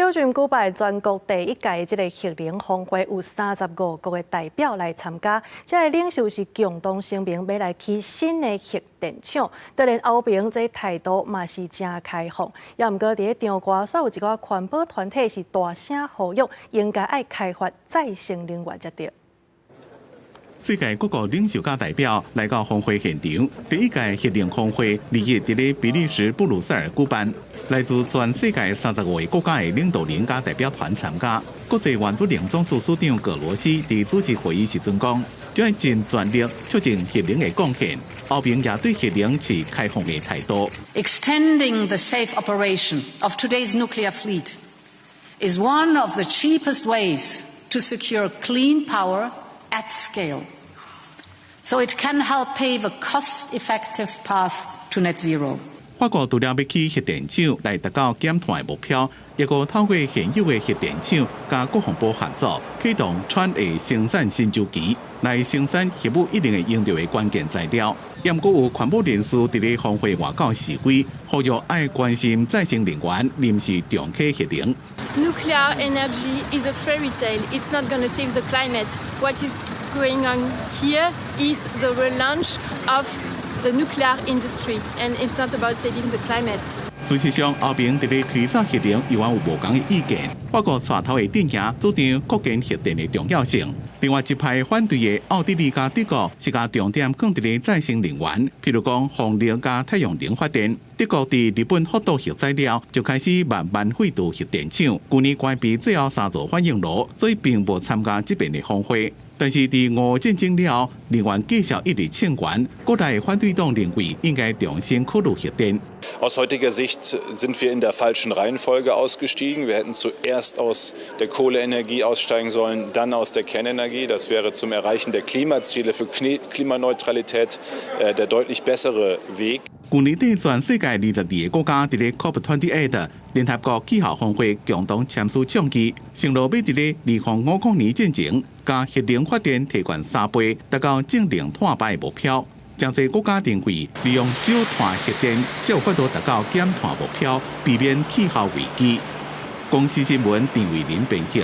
小俊举办全国第一届这个核能峰会，有35国的代表来参加。这个领袖是共同声明，要来起新的核电厂。当然，欧平这态度嘛是真开放。也毋过，伫场外煞有一个环保团体是大声呼吁，应该爱开发再生能源才对。 世界各国领袖甲代表来到峰会现场，第一届核能峰会日伫咧比利时布鲁塞尔举办，来自全世界35个国家的领导人甲代表团参加。国际原子能总署署长葛罗西伫主持会议时阵讲，将会尽全力促进核能的贡献。欧平也对核能持开放的态度。Extending the safe operation of today's nuclear fleet is one of the cheapest ways to secure clean power at scale. So it can help pave a cost-effective path to net zero. 法国除了要起核电厂来达到减碳的目标，也个透过现有的核电厂甲国防部合作，启动产业生产新周期，来生产核武一定会用到的关键材料。也毋过有环保人士伫咧峰会外口示威，呼吁爱关心再生能源，临时重启核能。 Nuclear energy is a fairy tale. It's not going to save the climate. What is going on here is the relaunch of the nuclear industry, and it's not about saving the climate. 事实上，欧平伫咧推测核能依然有无同的意见。法国带头的阵营主张扩建核电的重要性。另外一派反对的奥地利加德国是甲重点放伫咧再生能源，譬如讲风力加太阳能发电。德国伫日本福岛核灾了，就开始慢慢废除核电厂，去年关闭最后3座反应炉，所以并无参加这边的峰会。 但是，伫俄战争了后，能源计划一直欠悬，国内反对党认为应该重新考虑核电。 Aus heutiger Sicht sind wir in der falschen Reihenfolge ausgestiegen. Wir hätten zuerst aus der Kohleenergie aussteigen sollen, dann aus der Kernenergie. Das wäre zum Erreichen der Klimaziele für Klimaneutralität der deutlich bessere Weg. 去年底，全世界22个国家伫咧 COP28 联合国气候峰会共同签署倡议，承诺要伫咧2050年进前，将核能发电提悬3倍，达到净零碳排的目标。真侪国家认为，利用少碳核电，才有法度达到减碳目标，避免气候危机。公司新闻郑伟林编辑。